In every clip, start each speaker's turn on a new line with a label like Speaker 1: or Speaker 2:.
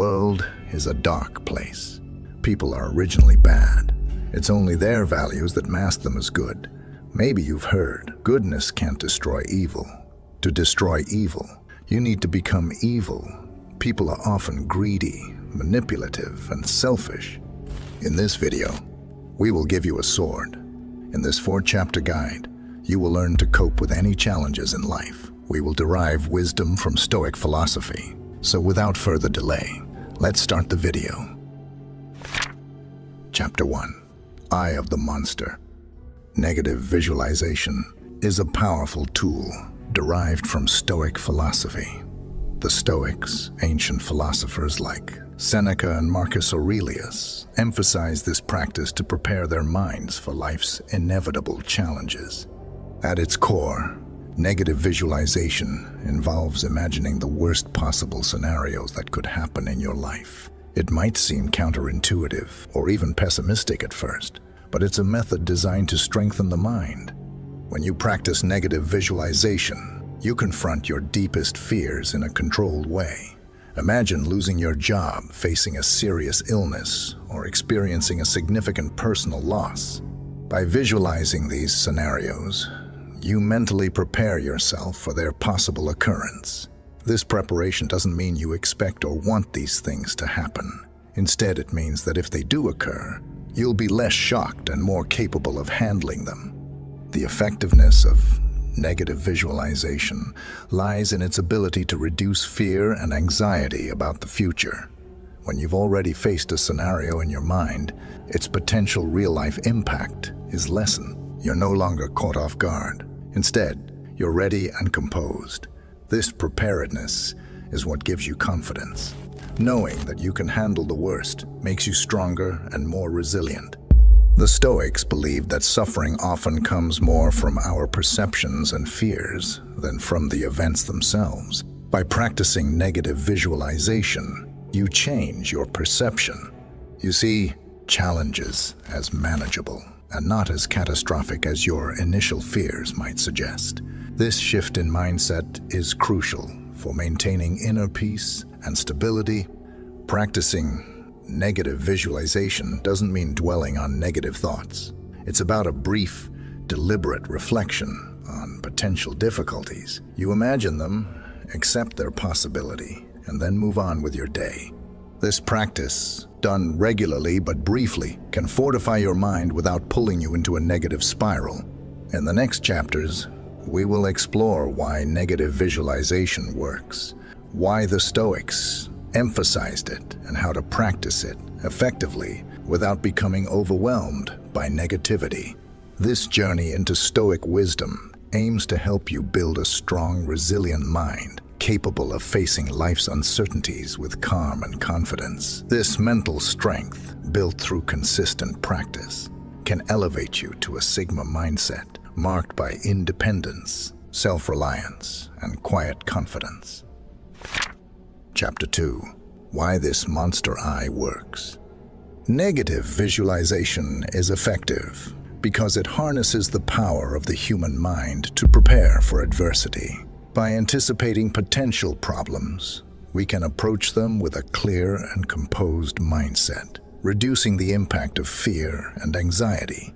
Speaker 1: world is a dark place. People are originally bad. It's only their values that mask them as good. Maybe you've heard, goodness can't destroy evil. To destroy evil, you need to become evil. People are often greedy, manipulative, and selfish. In this video, we will give you a sword. In this 4-chapter guide, you will learn to cope with any challenges in life. We will derive wisdom from Stoic philosophy. So without further delay, let's start the video. Chapter 1. Eye of the Monster. Negative visualization is a powerful tool derived from Stoic philosophy. The Stoics, ancient philosophers like Seneca and Marcus Aurelius, emphasized this practice to prepare their minds for life's inevitable challenges. At its core, negative visualization involves imagining the worst possible scenarios that could happen in your life. It might seem counterintuitive or even pessimistic at first, but it's a method designed to strengthen the mind. When you practice negative visualization, you confront your deepest fears in a controlled way. Imagine losing your job, facing a serious illness, or experiencing a significant personal loss. By visualizing these scenarios, you mentally prepare yourself for their possible occurrence. This preparation doesn't mean you expect or want these things to happen. Instead, it means that if they do occur, you'll be less shocked and more capable of handling them. The effectiveness of negative visualization lies in its ability to reduce fear and anxiety about the future. When you've already faced a scenario in your mind, its potential real-life impact is lessened. You're no longer caught off guard. Instead, you're ready and composed. This preparedness is what gives you confidence. Knowing that you can handle the worst makes you stronger and more resilient. The Stoics believed that suffering often comes more from our perceptions and fears than from the events themselves. By practicing negative visualization, you change your perception. You see challenges as manageable and not as catastrophic as your initial fears might suggest. This shift in mindset is crucial for maintaining inner peace and stability. Practicing negative visualization doesn't mean dwelling on negative thoughts. It's about a brief, deliberate reflection on potential difficulties. You imagine them, accept their possibility, and then move on with your day. This practice, done regularly but briefly, can fortify your mind without pulling you into a negative spiral. In the next chapters, we will explore why negative visualization works, why the Stoics emphasized it, and how to practice it effectively without becoming overwhelmed by negativity. This journey into Stoic wisdom aims to help you build a strong, resilient mind, capable of facing life's uncertainties with calm and confidence. This mental strength, built through consistent practice, can elevate you to a Sigma mindset marked by independence, self-reliance, and quiet confidence. Chapter 2. Why this monster eye works. Negative visualization is effective because it harnesses the power of the human mind to prepare for adversity. By anticipating potential problems, we can approach them with a clear and composed mindset, reducing the impact of fear and anxiety.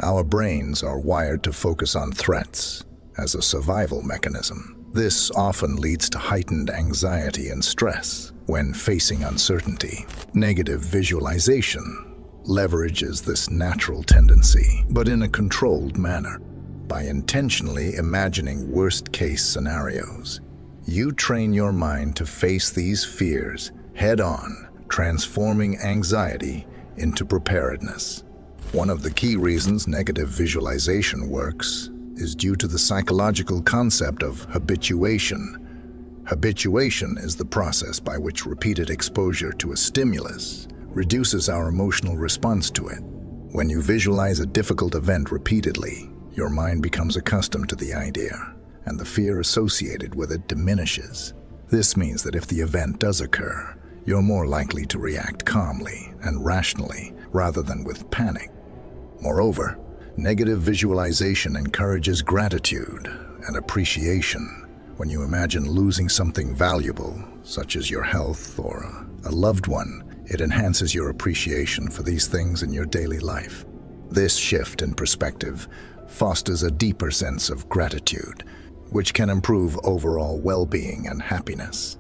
Speaker 1: Our brains are wired to focus on threats as a survival mechanism. This often leads to heightened anxiety and stress when facing uncertainty. Negative visualization leverages this natural tendency, but in a controlled manner. By intentionally imagining worst-case scenarios, you train your mind to face these fears head-on, transforming anxiety into preparedness. One of the key reasons negative visualization works is due to the psychological concept of habituation. Habituation is the process by which repeated exposure to a stimulus reduces our emotional response to it. When you visualize a difficult event repeatedly, your mind becomes accustomed to the idea, and the fear associated with it diminishes. This means that if the event does occur, you're more likely to react calmly and rationally rather than with panic. Moreover, negative visualization encourages gratitude and appreciation. When you imagine losing something valuable, such as your health or a loved one, it enhances your appreciation for these things in your daily life. This shift in perspective fosters a deeper sense of gratitude, which can improve overall well-being and happiness.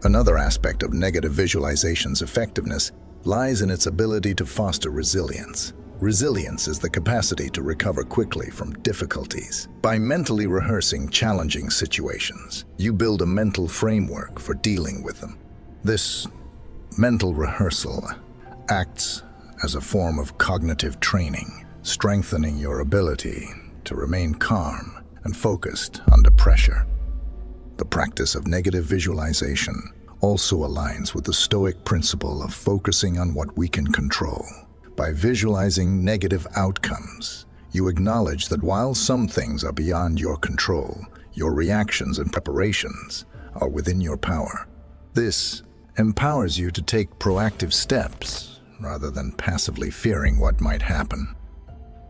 Speaker 1: Another aspect of negative visualization's effectiveness lies in its ability to foster resilience. Resilience is the capacity to recover quickly from difficulties. By mentally rehearsing challenging situations, you build a mental framework for dealing with them. This mental rehearsal acts as a form of cognitive training, strengthening your ability to remain calm and focused under pressure. The practice of negative visualization also aligns with the Stoic principle of focusing on what we can control. By visualizing negative outcomes, you acknowledge that while some things are beyond your control, your reactions and preparations are within your power. This empowers you to take proactive steps rather than passively fearing what might happen.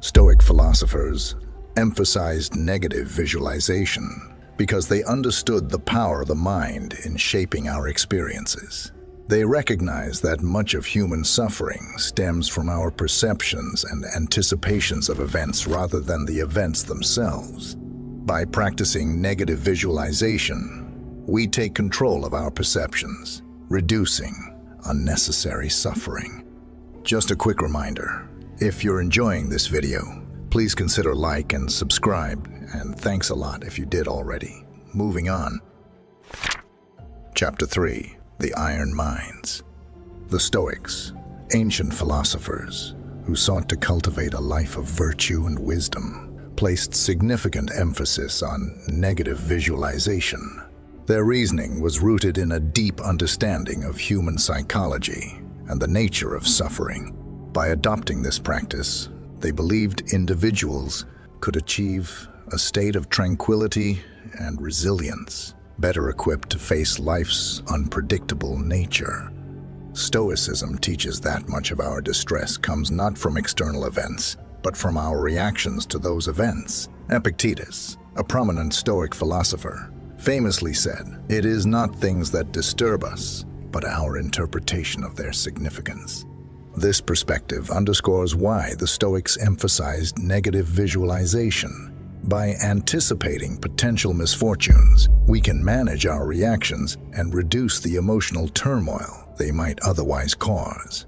Speaker 1: Stoic philosophers emphasized negative visualization because they understood the power of the mind in shaping our experiences. They recognize that much of human suffering stems from our perceptions and anticipations of events rather than the events themselves. By practicing negative visualization, we take control of our perceptions, reducing unnecessary suffering. Just a quick reminder, if you're enjoying this video, please consider like and subscribe, and thanks a lot if you did already. Moving on. Chapter 3. The Iron Minds. The Stoics, ancient philosophers who sought to cultivate a life of virtue and wisdom, placed significant emphasis on negative visualization. Their reasoning was rooted in a deep understanding of human psychology and the nature of suffering. By adopting this practice, they believed individuals could achieve a state of tranquility and resilience, better equipped to face life's unpredictable nature. Stoicism teaches that much of our distress comes not from external events, but from our reactions to those events. Epictetus, a prominent Stoic philosopher, famously said, "It is not things that disturb us, but our interpretation of their significance." This perspective underscores why the Stoics emphasized negative visualization. By anticipating potential misfortunes, we can manage our reactions and reduce the emotional turmoil they might otherwise cause.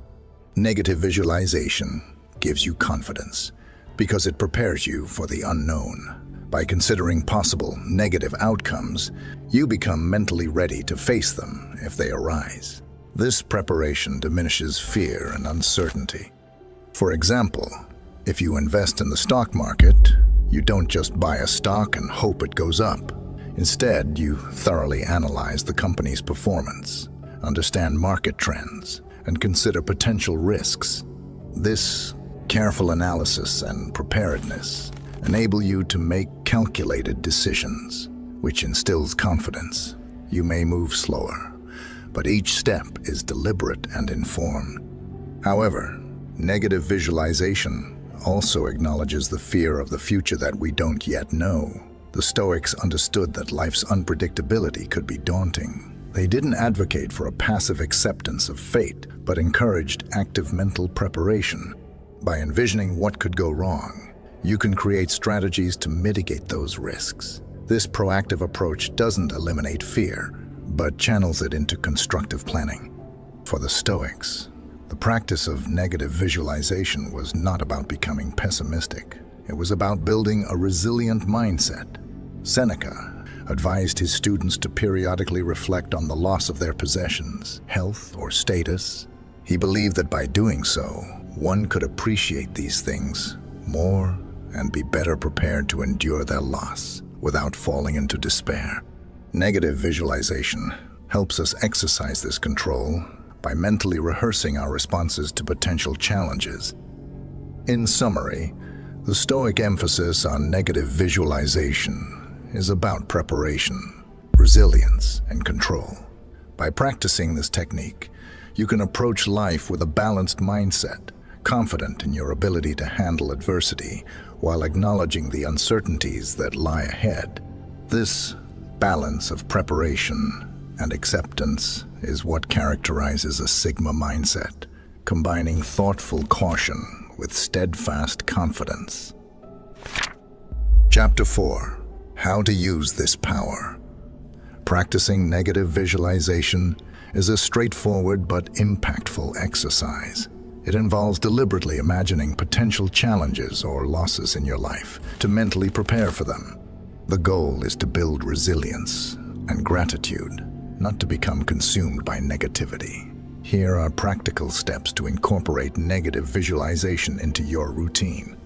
Speaker 1: Negative visualization gives you confidence because it prepares you for the unknown. By considering possible negative outcomes, you become mentally ready to face them if they arise. This preparation diminishes fear and uncertainty. For example, if you invest in the stock market, you don't just buy a stock and hope it goes up. Instead, you thoroughly analyze the company's performance, understand market trends, and consider potential risks. This careful analysis and preparedness enable you to make calculated decisions, which instills confidence. You may move slower, but each step is deliberate and informed. However, negative visualization also acknowledges the fear of the future that we don't yet know. The Stoics understood that life's unpredictability could be daunting. They didn't advocate for a passive acceptance of fate, but encouraged active mental preparation. By envisioning what could go wrong, you can create strategies to mitigate those risks. This proactive approach doesn't eliminate fear, but channels it into constructive planning. For the Stoics, the practice of negative visualization was not about becoming pessimistic. It was about building a resilient mindset. Seneca advised his students to periodically reflect on the loss of their possessions, health, or status. He believed that by doing so, one could appreciate these things more and be better prepared to endure their loss without falling into despair. Negative visualization helps us exercise this control by mentally rehearsing our responses to potential challenges. In summary, the Stoic emphasis on negative visualization is about preparation, resilience, and control. By practicing this technique, you can approach life with a balanced mindset, confident in your ability to handle adversity while acknowledging the uncertainties that lie ahead. This balance of preparation and acceptance is what characterizes a Sigma mindset, combining thoughtful caution with steadfast confidence. Chapter 4. How to use this power. Practicing negative visualization is a straightforward but impactful exercise. It involves deliberately imagining potential challenges or losses in your life to mentally prepare for them. The goal is to build resilience and gratitude, not to become consumed by negativity. Here are practical steps to incorporate negative visualization into your routine.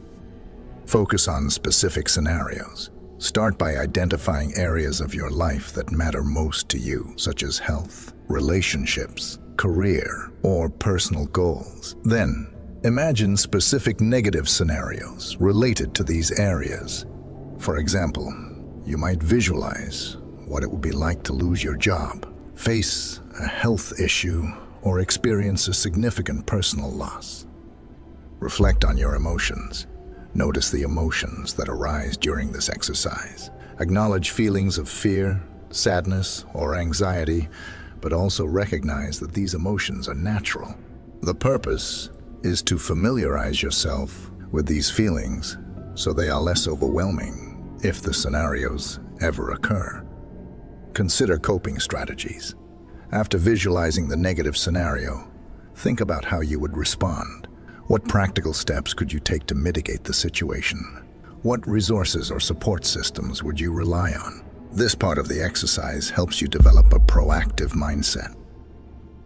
Speaker 1: Focus on specific scenarios. Start by identifying areas of your life that matter most to you, such as health, relationships, career, or personal goals. Then, imagine specific negative scenarios related to these areas. For example, you might visualize what it would be like to lose your job, face a health issue, or experience a significant personal loss. Reflect on your emotions. Notice the emotions that arise during this exercise. Acknowledge feelings of fear, sadness, or anxiety, but also recognize that these emotions are natural. The purpose is to familiarize yourself with these feelings so they are less overwhelming if the scenarios ever occur. Consider coping strategies. After visualizing the negative scenario, think about how you would respond. What practical steps could you take to mitigate the situation? What resources or support systems would you rely on? This part of the exercise helps you develop a proactive mindset.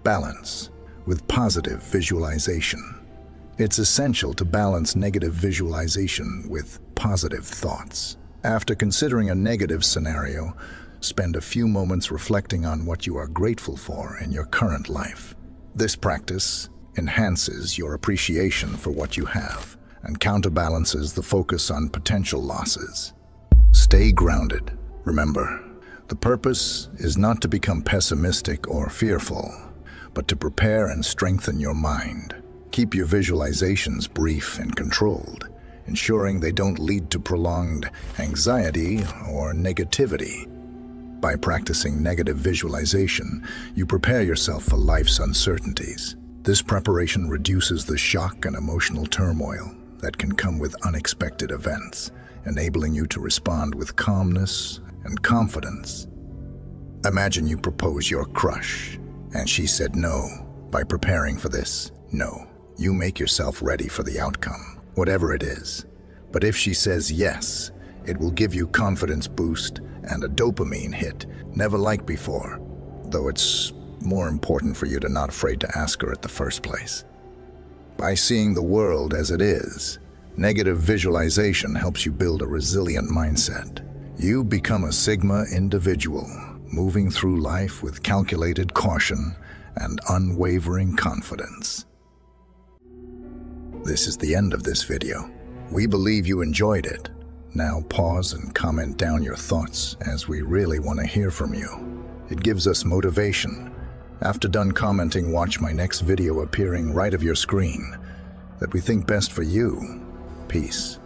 Speaker 1: Balance with positive visualization. It's essential to balance negative visualization with positive thoughts. After considering a negative scenario, spend a few moments reflecting on what you are grateful for in your current life. This practice enhances your appreciation for what you have and counterbalances the focus on potential losses. Stay grounded. Remember, the purpose is not to become pessimistic or fearful, but to prepare and strengthen your mind. Keep your visualizations brief and controlled, ensuring they don't lead to prolonged anxiety or negativity. By practicing negative visualization, you prepare yourself for life's uncertainties. This preparation reduces the shock and emotional turmoil that can come with unexpected events, enabling you to respond with calmness and confidence. Imagine you propose your crush, and she said no. By preparing for this no, you make yourself ready for the outcome, whatever it is. But if she says yes, it will give you confidence boost and a dopamine hit never like before, though it's more important for you to not afraid to ask her at the first place. By seeing the world as it is, negative visualization helps you build a resilient mindset. You become a Sigma individual, moving through life with calculated caution and unwavering confidence. This is the end of this video. We believe you enjoyed it. Now pause and comment down your thoughts, as we really want to hear from you. It gives us motivation. After done commenting, watch my next video appearing right of your screen that we think best for you. Peace.